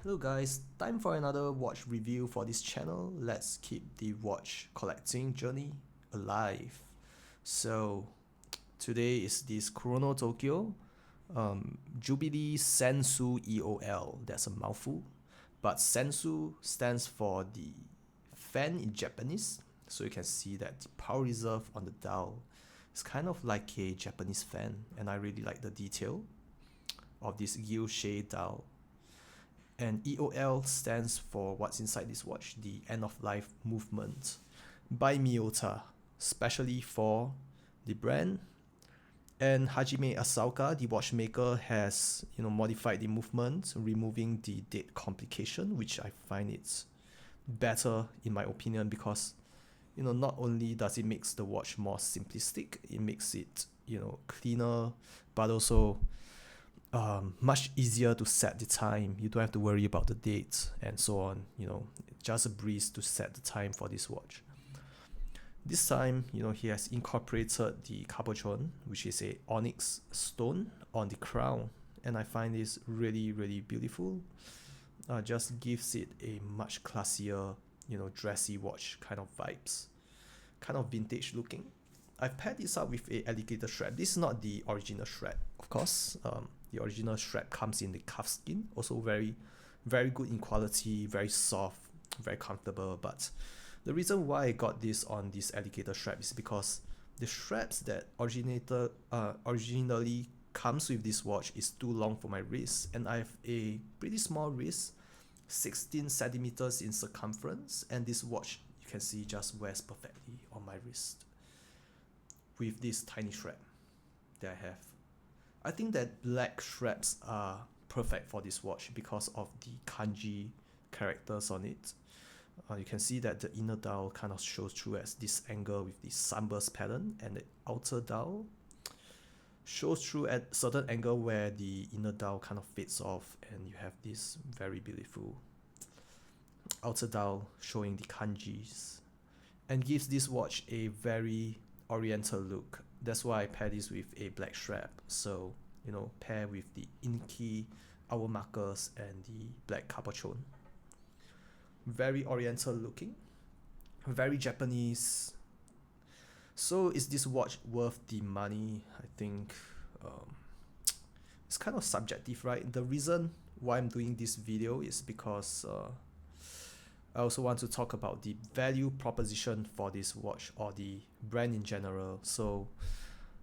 Hello guys, time for another watch review for this channel. Let's keep the watch collecting journey alive. So today is this Kurono Tokyo Jubilee Sensu EOL. That's a mouthful, but Sensu stands for the fan in Japanese. So you can see that the power reserve on the dial is kind of like a Japanese fan, and I really like the detail of this gill-shaped dial. And EOL stands for what's inside this watch, the end of life movement by Miyota, specially for the brand. And Hajime Asaoka, the watchmaker, has modified the movement, removing the date complication, which I find it's better in my opinion, because not only does it makes the watch more simplistic, it makes it cleaner, but also much easier to set the time. You don't have to worry about the dates and so on. Just a breeze to set the time for this watch. This time, he has incorporated the cabochon, which is a onyx stone, on the crown, and I find this really, really beautiful. Just gives it a much classier, dressy watch kind of vibes, kind of vintage looking. I've paired this up with a alligator strap. This is not the original strap, of course. The original strap comes in the calf skin, also very, very good in quality, very soft, very comfortable. But the reason why I got this on this alligator strap is because the straps that originally comes with this watch is too long for my wrist, and I have a pretty small wrist, 16 centimeters in circumference, and this watch you can see just wears perfectly on my wrist with this tiny strap that I have. I think that black straps are perfect for this watch because of the kanji characters on it. You can see that the inner dial kind of shows through as this angle with the sunburst pattern, and the outer dial shows through at certain angle where the inner dial kind of fades off, and you have this very beautiful outer dial showing the kanjis, and gives this watch a very oriental look. That's why I pair this with a black strap, so pair with the inky hour markers and the black cabochon. Very oriental looking, very Japanese. So is this watch worth the money? I think it's kind of subjective, right? The reason why I'm doing this video is because I also want to talk about the value proposition for this watch, or the brand in general. So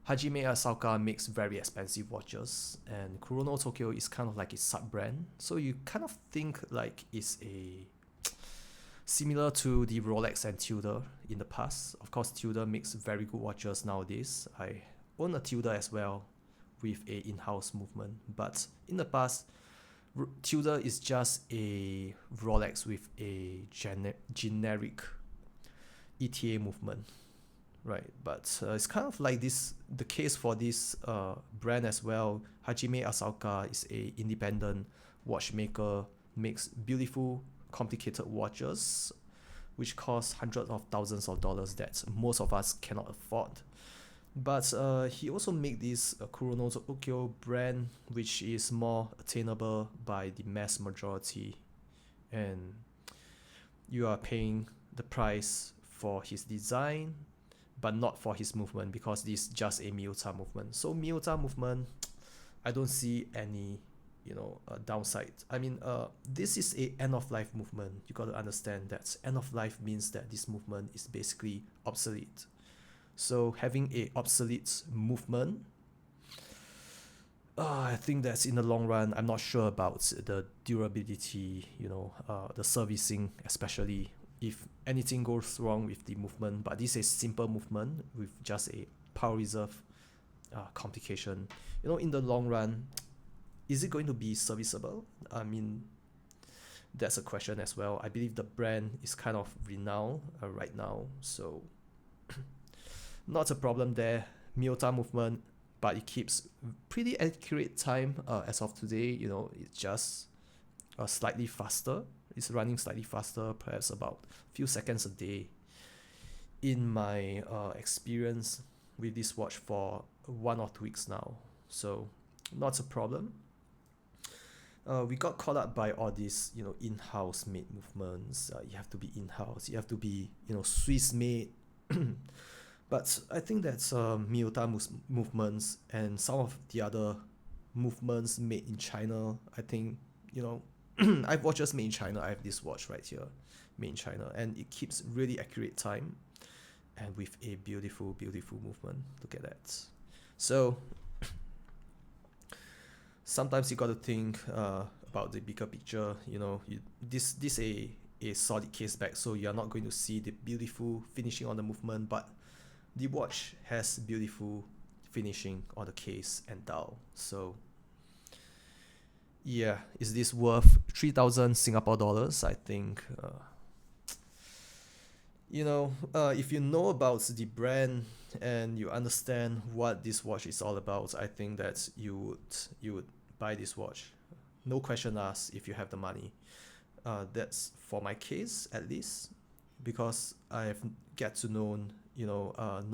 Hajime Asaoka makes very expensive watches, and Kurono Tokyo is kind of like a sub-brand. So you kind of think like it's a similar to the Rolex and Tudor in the past. Of course, Tudor makes very good watches nowadays. I own a Tudor as well with a in-house movement, but in the past, Tudor is just a Rolex with a generic ETA movement, right? But it's kind of like this, the case for this brand as well. Hajime Asaoka is a independent watchmaker, makes beautiful, complicated watches, which cost hundreds of thousands of dollars that most of us cannot afford. But he also make this Kurono Tokyo brand, which is more attainable by the mass majority, and you are paying the price for his design, but not for his movement, because this is just a Miyota movement. So Miyota movement, I don't see any downside. I mean, this is a end of life movement. You got to understand that end of life means that this movement is basically obsolete. So having a obsolete movement, I think that's in the long run. I'm not sure about the durability, the servicing, especially if anything goes wrong with the movement. But this is a simple movement with just a power reserve complication. In the long run, is it going to be serviceable? I mean, that's a question as well. I believe the brand is kind of renowned right now, so not a problem there. Miyota movement, but it keeps pretty accurate time as of today. It's just slightly faster. It's running slightly faster, perhaps about a few seconds a day. In my experience with this watch for 1 or 2 weeks now, so not a problem. We got caught up by all these, in-house made movements. You have to be in-house. You have to be, Swiss made. But I think that's movements and some of the other movements made in China. I think, I have watches made in China. I have this watch right here, made in China, and it keeps really accurate time and with a beautiful, beautiful movement. Look at that. So sometimes you got to think about the bigger picture. This a solid case back, so you're not going to see the beautiful finishing on the movement, but the watch has beautiful finishing on the case and dial. So yeah, is this worth 3,000 Singapore dollars? I think if you know about the brand and you understand what this watch is all about, I think that you would buy this watch, no question asked, if you have the money. That's for my case, at least, because I've get to know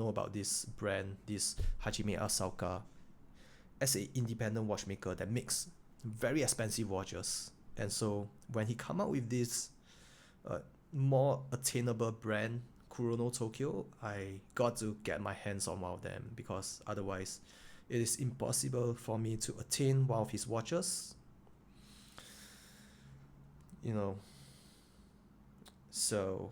about this brand, this Hajime Asauka, as a independent watchmaker that makes very expensive watches. And so when he come out with this more attainable brand, Kurono Tokyo, I got to get my hands on one of them, because otherwise it is impossible for me to attain one of his watches. So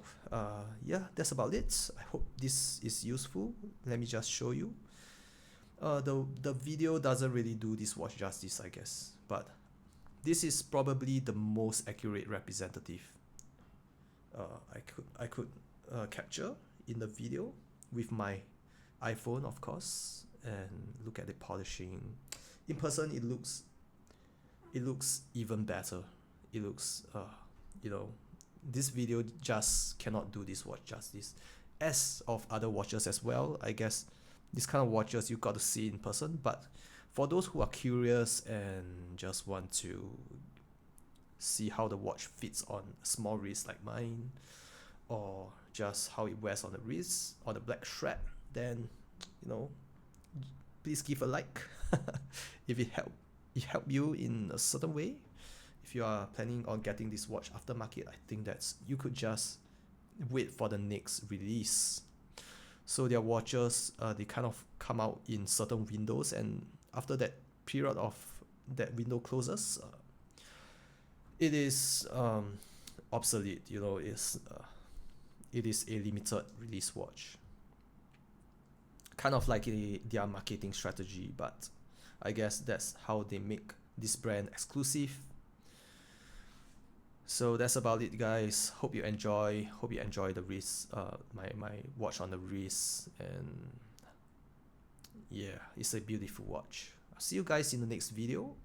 yeah, that's about it. I hope this is useful. Let me just show you. The video doesn't really do this watch justice, I guess, but this is probably the most accurate representative I could capture in the video with my iPhone, of course. And look at the polishing. In person, it looks even better. It looks this video just cannot do this watch justice, as of other watches as well. I guess this kind of watches you got to see in person, but for those who are curious and just want to see how the watch fits on a small wrist like mine, or just how it wears on the wrist or the black strap, then please give a like if it help you in a certain way. If you are planning on getting this watch aftermarket, I think that you could just wait for the next release. So their watches, they kind of come out in certain windows, and after that period of that window closes, it is obsolete. It is a limited release watch, kind of like their marketing strategy, but I guess that's how they make this brand exclusive. So that's about it, guys. Hope you enjoy the wrist, my watch on the wrist. And yeah, it's a beautiful watch. I'll see you guys in the next video,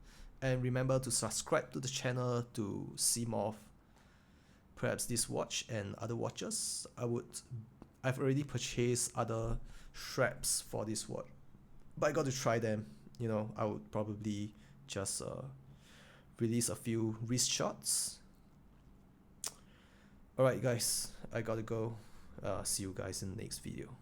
and remember to subscribe to the channel to see more of perhaps this watch and other watches. I've already purchased other straps for this watch, but I got to try them. I would probably just release a few wrist shots. Alright guys, I gotta go. See you guys in the next video.